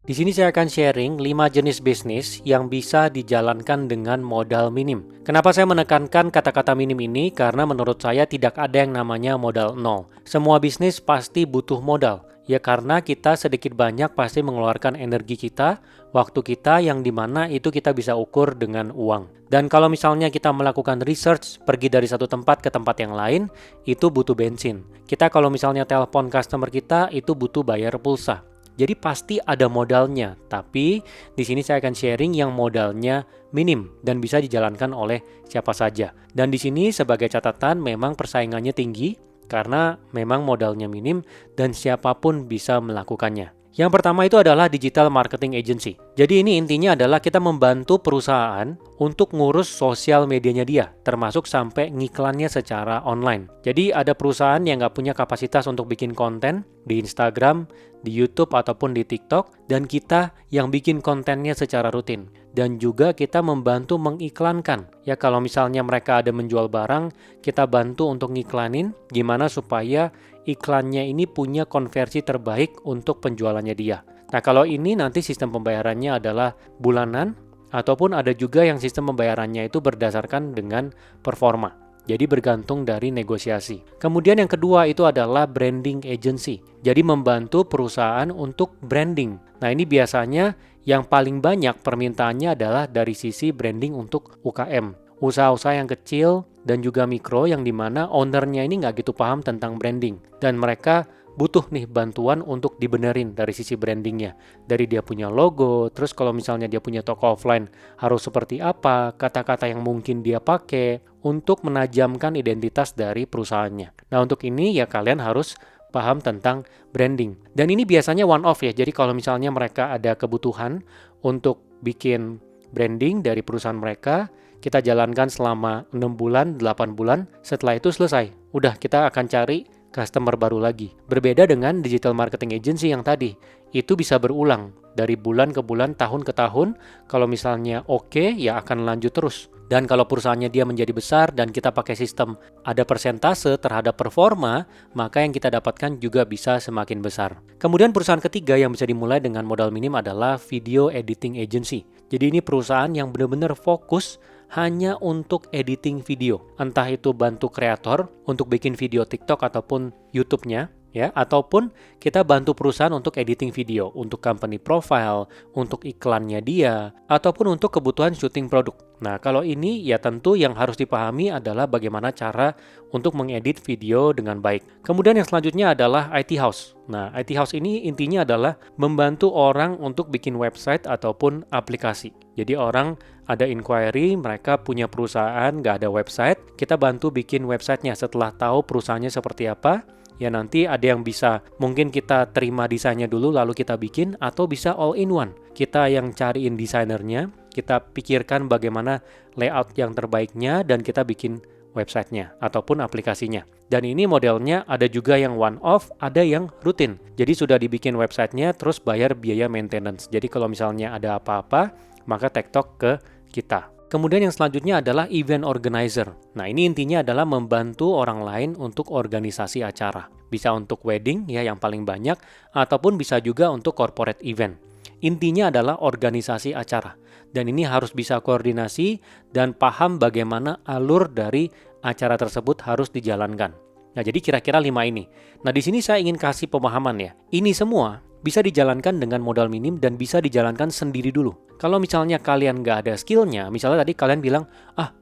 Di sini saya akan sharing 5 jenis bisnis yang bisa dijalankan dengan modal minim. Kenapa saya menekankan kata-kata minim ini? Karena menurut saya tidak ada yang namanya modal nol. Semua bisnis pasti butuh modal. Ya karena kita sedikit banyak pasti mengeluarkan energi kita, waktu kita yang dimana itu kita bisa ukur dengan uang. Dan kalau misalnya kita melakukan research, pergi dari satu tempat ke tempat yang lain, itu butuh bensin. Kita kalau misalnya telepon customer kita, itu butuh bayar pulsa. Jadi pasti ada modalnya, tapi di sini saya akan sharing yang modalnya minim dan bisa dijalankan oleh siapa saja. Dan di sini sebagai catatan memang persaingannya tinggi karena memang modalnya minim dan siapapun bisa melakukannya. Yang pertama itu adalah digital marketing agency. Jadi ini intinya adalah kita membantu perusahaan untuk ngurus sosial medianya dia, termasuk sampai ngiklannya secara online. Jadi ada perusahaan yang nggak punya kapasitas untuk bikin konten di Instagram, di YouTube, ataupun di TikTok, dan kita yang bikin kontennya secara rutin. Dan juga kita membantu mengiklankan. Ya kalau misalnya mereka ada menjual barang, kita bantu untuk ngiklanin gimana supaya iklannya ini punya konversi terbaik untuk penjualannya dia. Nah kalau ini nanti sistem pembayarannya adalah bulanan, ataupun ada juga yang sistem pembayarannya itu berdasarkan dengan performa. Jadi bergantung dari negosiasi. Kemudian yang kedua itu adalah branding agency. Jadi membantu perusahaan untuk branding. Nah ini biasanya yang paling banyak permintaannya adalah dari sisi branding untuk UKM. Usaha-usaha yang kecil dan juga mikro yang dimana ownernya ini nggak gitu paham tentang branding. Dan mereka butuh nih bantuan untuk dibenerin dari sisi brandingnya. Dari dia punya logo, terus kalau misalnya dia punya toko offline harus seperti apa, kata-kata yang mungkin dia pakai untuk menajamkan identitas dari perusahaannya. Nah untuk ini ya kalian harus paham tentang branding. Dan ini biasanya one off ya, jadi kalau misalnya mereka ada kebutuhan untuk bikin branding dari perusahaan mereka, kita jalankan selama 6 bulan, 8 bulan, setelah itu selesai. Udah kita akan cari customer baru lagi. Berbeda dengan digital marketing agency yang tadi, itu bisa berulang dari bulan ke bulan, tahun ke tahun. Kalau misalnya oke, ya akan lanjut terus. Dan kalau perusahaannya dia menjadi besar dan kita pakai sistem ada persentase terhadap performa, maka yang kita dapatkan juga bisa semakin besar. Kemudian perusahaan ketiga yang bisa dimulai dengan modal minim adalah video editing agency. Jadi ini perusahaan yang benar-benar fokus hanya untuk editing video. Entah itu bantu kreator untuk bikin video TikTok ataupun YouTube-nya, ya, ataupun kita bantu perusahaan untuk editing video, untuk company profile, untuk iklannya dia, ataupun untuk kebutuhan syuting produk. Nah, kalau ini ya tentu yang harus dipahami adalah bagaimana cara untuk mengedit video dengan baik. Kemudian yang selanjutnya adalah IT house. Nah, IT house ini intinya adalah membantu orang untuk bikin website ataupun aplikasi. Jadi orang ada inquiry, mereka punya perusahaan, nggak ada website, kita bantu bikin websitenya setelah tahu perusahaannya seperti apa. Ya nanti ada yang bisa mungkin kita terima desainnya dulu lalu kita bikin, atau bisa all in one. Kita yang cariin desainernya, kita pikirkan bagaimana layout yang terbaiknya dan kita bikin websitenya ataupun aplikasinya. Dan ini modelnya ada juga yang one off, ada yang rutin. Jadi sudah dibikin websitenya terus bayar biaya maintenance. Jadi kalau misalnya ada apa-apa, maka tektok ke kita. Kemudian yang selanjutnya adalah event organizer. Nah ini intinya adalah membantu orang lain untuk organisasi acara. Bisa untuk wedding ya yang paling banyak, ataupun bisa juga untuk corporate event. Intinya adalah organisasi acara. Dan ini harus bisa koordinasi dan paham bagaimana alur dari acara tersebut harus dijalankan. Nah jadi kira-kira 5 ini. Nah di sini saya ingin kasih pemahaman ya. Ini semua bisa dijalankan dengan modal minim dan bisa dijalankan sendiri dulu. Kalau misalnya kalian nggak ada skillnya, misalnya tadi kalian bilang,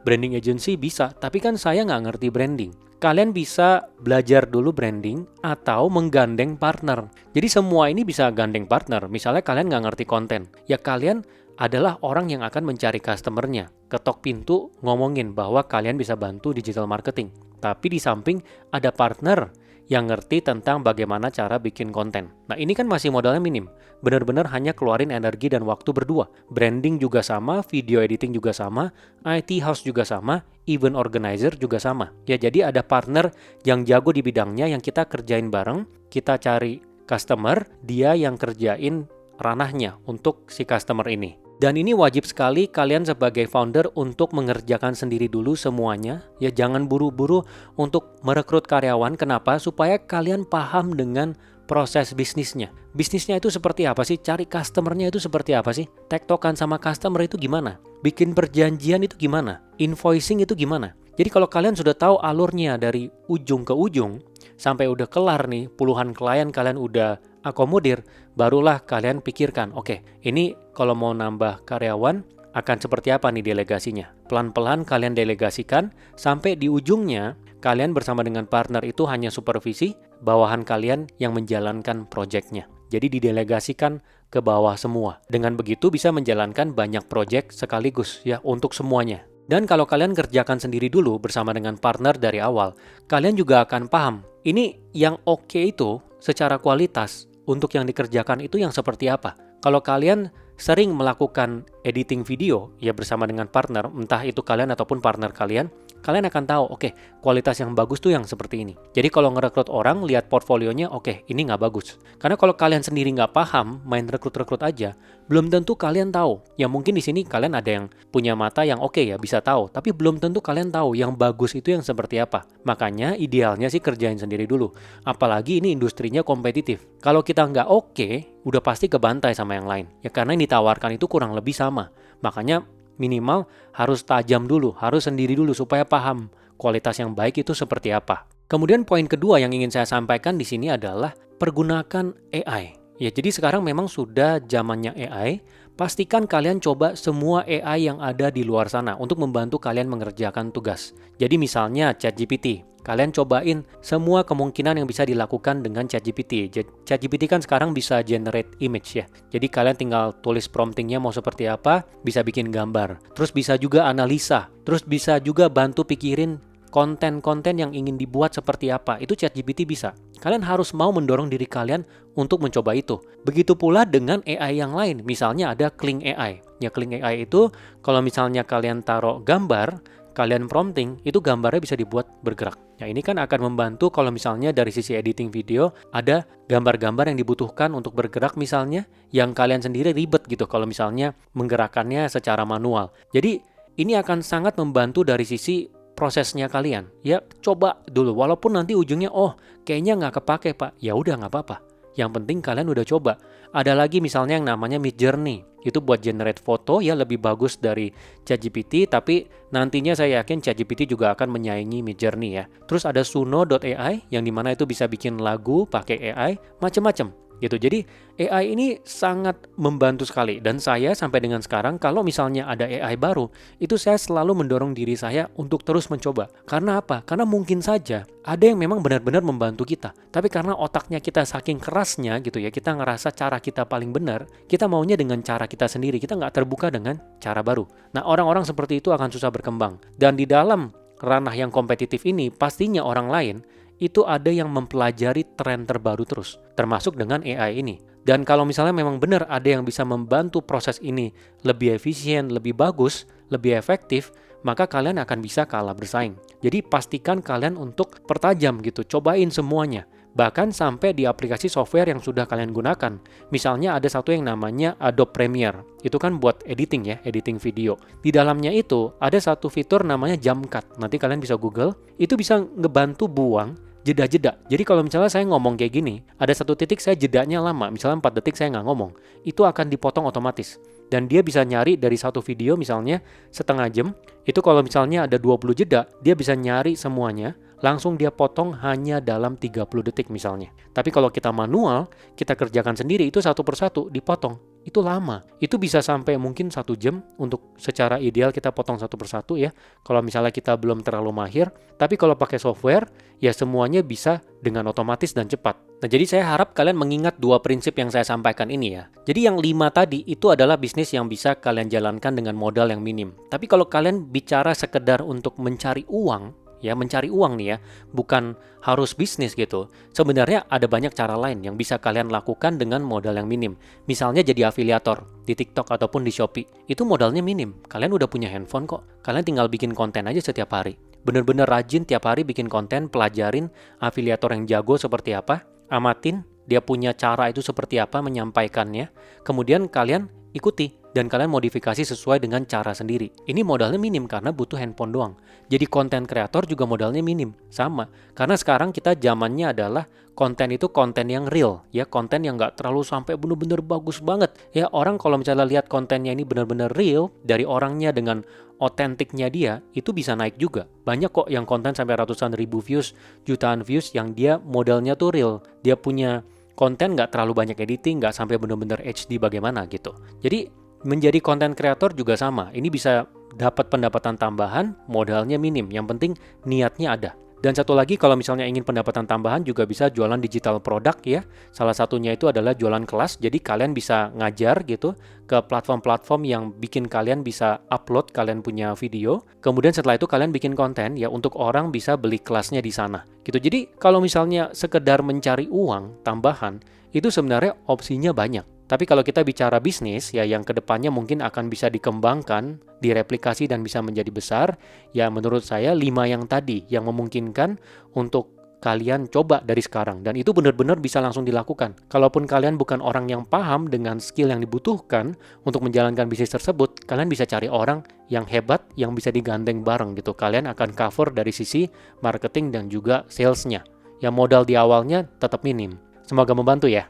branding agency bisa, tapi kan saya nggak ngerti branding. Kalian bisa belajar dulu branding atau menggandeng partner. Jadi semua ini bisa gandeng partner. Misalnya kalian nggak ngerti konten, ya kalian adalah orang yang akan mencari customernya. Ketok pintu ngomongin bahwa kalian bisa bantu digital marketing. Tapi di samping ada partner yang ngerti tentang bagaimana cara bikin konten. Nah ini kan masih modalnya minim. Benar-benar hanya keluarin energi dan waktu berdua. Branding juga sama, video editing juga sama, IT house juga sama, event organizer juga sama. Ya jadi ada partner yang jago di bidangnya yang kita kerjain bareng, kita cari customer, dia yang kerjain ranahnya untuk si customer ini. Dan ini wajib sekali kalian sebagai founder untuk mengerjakan sendiri dulu semuanya. Ya jangan buru-buru untuk merekrut karyawan. Kenapa? Supaya kalian paham dengan proses bisnisnya. Bisnisnya itu seperti apa sih? Cari customernya itu seperti apa sih? Tektokan sama customer itu gimana? Bikin perjanjian itu gimana? Invoicing itu gimana? Jadi kalau kalian sudah tahu alurnya dari ujung ke ujung, sampai udah kelar nih, puluhan klien kalian udah akomodir, barulah kalian pikirkan, oke, ini kalau mau nambah karyawan, akan seperti apa nih delegasinya. Pelan-pelan kalian delegasikan, sampai di ujungnya, kalian bersama dengan partner itu hanya supervisi, bawahan kalian yang menjalankan proyeknya. Jadi didelegasikan ke bawah semua. Dengan begitu bisa menjalankan banyak proyek sekaligus ya untuk semuanya. Dan kalau kalian kerjakan sendiri dulu bersama dengan partner dari awal, kalian juga akan paham, ini yang oke itu secara kualitas untuk yang dikerjakan itu yang seperti apa. Kalau kalian sering melakukan editing video ya bersama dengan partner, entah itu kalian ataupun partner kalian akan tahu, oke, kualitas yang bagus tuh yang seperti ini. Jadi kalau ngerekrut orang, lihat portfolionya, oke, ini nggak bagus. Karena kalau kalian sendiri nggak paham, main rekrut-rekrut aja, belum tentu kalian tahu. Ya mungkin di sini kalian ada yang punya mata yang oke ya, bisa tahu. Tapi belum tentu kalian tahu yang bagus itu yang seperti apa. Makanya idealnya sih kerjain sendiri dulu. Apalagi ini industrinya kompetitif. Kalau kita nggak oke, udah pasti kebantai sama yang lain. Ya karena yang ditawarkan itu kurang lebih sama. Makanya minimal harus tajam dulu, harus sendiri dulu supaya paham kualitas yang baik itu seperti apa. Kemudian poin kedua yang ingin saya sampaikan di sini adalah pergunakan AI. Ya, jadi sekarang memang sudah zamannya AI. Pastikan kalian coba semua AI yang ada di luar sana untuk membantu kalian mengerjakan tugas. Jadi misalnya ChatGPT. Kalian cobain semua kemungkinan yang bisa dilakukan dengan ChatGPT. ChatGPT kan sekarang bisa generate image ya. Jadi kalian tinggal tulis promptingnya mau seperti apa, bisa bikin gambar. Terus bisa juga analisa. Terus bisa juga bantu pikirin konten-konten yang ingin dibuat seperti apa. Itu ChatGPT bisa. Kalian harus mau mendorong diri kalian untuk mencoba itu. Begitu pula dengan AI yang lain. Misalnya ada Kling AI. Ya Kling AI itu kalau misalnya kalian taruh gambar, kalian prompting, itu gambarnya bisa dibuat bergerak. Ya ini kan akan membantu kalau misalnya dari sisi editing video ada gambar-gambar yang dibutuhkan untuk bergerak misalnya yang kalian sendiri ribet gitu kalau misalnya menggerakkannya secara manual. Jadi ini akan sangat membantu dari sisi prosesnya kalian. Ya coba dulu walaupun nanti ujungnya kayaknya nggak kepake Pak. Ya udah nggak apa-apa. Yang penting kalian udah coba. Ada lagi misalnya yang namanya Midjourney. Itu buat generate foto ya lebih bagus dari ChatGPT. Tapi nantinya saya yakin ChatGPT juga akan menyaingi Midjourney ya. Terus ada Suno.ai yang dimana itu bisa bikin lagu pakai AI. Macem-macem gitu. Jadi AI ini sangat membantu sekali. Dan saya sampai dengan sekarang kalau misalnya ada AI baru, itu saya selalu mendorong diri saya untuk terus mencoba. Karena apa? Karena mungkin saja ada yang memang benar-benar membantu kita. Tapi karena otaknya kita saking kerasnya gitu ya, kita ngerasa cara kita paling benar, kita maunya dengan cara kita sendiri. Kita nggak terbuka dengan cara baru. Nah orang-orang seperti itu akan susah berkembang. Dan di dalam ranah yang kompetitif ini, pastinya orang lain itu ada yang mempelajari tren terbaru terus, termasuk dengan AI ini. Dan kalau misalnya memang benar ada yang bisa membantu proses ini lebih efisien, lebih bagus, lebih efektif, maka kalian akan bisa kalah bersaing. Jadi pastikan kalian untuk pertajam gitu, cobain semuanya. Bahkan sampai di aplikasi software yang sudah kalian gunakan. Misalnya ada satu yang namanya Adobe Premiere. Itu kan buat editing ya, editing video. Di dalamnya itu ada satu fitur namanya jump cut. Nanti kalian bisa Google, itu bisa ngebantu buang jeda-jeda. Jadi kalau misalnya saya ngomong kayak gini, ada satu titik saya jedanya lama, misalnya 4 detik saya nggak ngomong, itu akan dipotong otomatis. Dan dia bisa nyari dari satu video misalnya setengah jam, itu kalau misalnya ada 20 jeda, dia bisa nyari semuanya, langsung dia potong hanya dalam 30 detik misalnya. Tapi kalau kita manual, kita kerjakan sendiri, itu satu persatu dipotong. Itu lama. Itu bisa sampai mungkin 1 jam untuk secara ideal kita potong satu persatu ya. Kalau misalnya kita belum terlalu mahir. Tapi kalau pakai software, ya semuanya bisa dengan otomatis dan cepat. Nah jadi saya harap kalian mengingat 2 prinsip yang saya sampaikan ini ya. Jadi yang 5 tadi itu adalah bisnis yang bisa kalian jalankan dengan modal yang minim. Tapi kalau kalian bicara sekedar untuk mencari uang, ya mencari uang nih ya, bukan harus bisnis gitu. Sebenarnya ada banyak cara lain yang bisa kalian lakukan dengan modal yang minim. Misalnya jadi afiliator di TikTok ataupun di Shopee. Itu modalnya minim. Kalian udah punya handphone kok. Kalian tinggal bikin konten aja setiap hari. Bener-bener rajin tiap hari bikin konten, pelajarin afiliator yang jago seperti apa, amatin dia punya cara itu seperti apa menyampaikannya. Kemudian kalian ikuti. dan kalian modifikasi sesuai dengan cara sendiri. Ini modalnya minim karena butuh handphone doang. Jadi konten kreator juga modalnya minim, sama. Karena sekarang kita zamannya adalah konten itu konten yang real, ya konten yang nggak terlalu sampai bener-bener bagus banget. Ya orang kalau misalnya lihat kontennya ini bener-bener real, dari orangnya dengan otentiknya dia, itu bisa naik juga. Banyak kok yang konten sampai ratusan ribu views, jutaan views yang dia modelnya tuh real. Dia punya konten nggak terlalu banyak editing, nggak sampai bener-bener HD bagaimana gitu. Jadi menjadi konten kreator juga sama. Ini bisa dapat pendapatan tambahan, modalnya minim. Yang penting niatnya ada. Dan satu lagi kalau misalnya ingin pendapatan tambahan juga bisa jualan digital produk ya. Salah satunya itu adalah jualan kelas. Jadi kalian bisa ngajar gitu ke platform-platform yang bikin kalian bisa upload kalian punya video. Kemudian setelah itu kalian bikin konten ya untuk orang bisa beli kelasnya di sana. Gitu. Jadi kalau misalnya sekedar mencari uang tambahan, itu sebenarnya opsinya banyak. Tapi kalau kita bicara bisnis, ya yang kedepannya mungkin akan bisa dikembangkan, direplikasi dan bisa menjadi besar, ya menurut saya 5 yang tadi yang memungkinkan untuk kalian coba dari sekarang. Dan itu benar-benar bisa langsung dilakukan. Kalaupun kalian bukan orang yang paham dengan skill yang dibutuhkan untuk menjalankan bisnis tersebut, kalian bisa cari orang yang hebat, yang bisa digandeng bareng gitu. Kalian akan cover dari sisi marketing dan juga salesnya. Ya modal di awalnya tetap minim. Semoga membantu ya.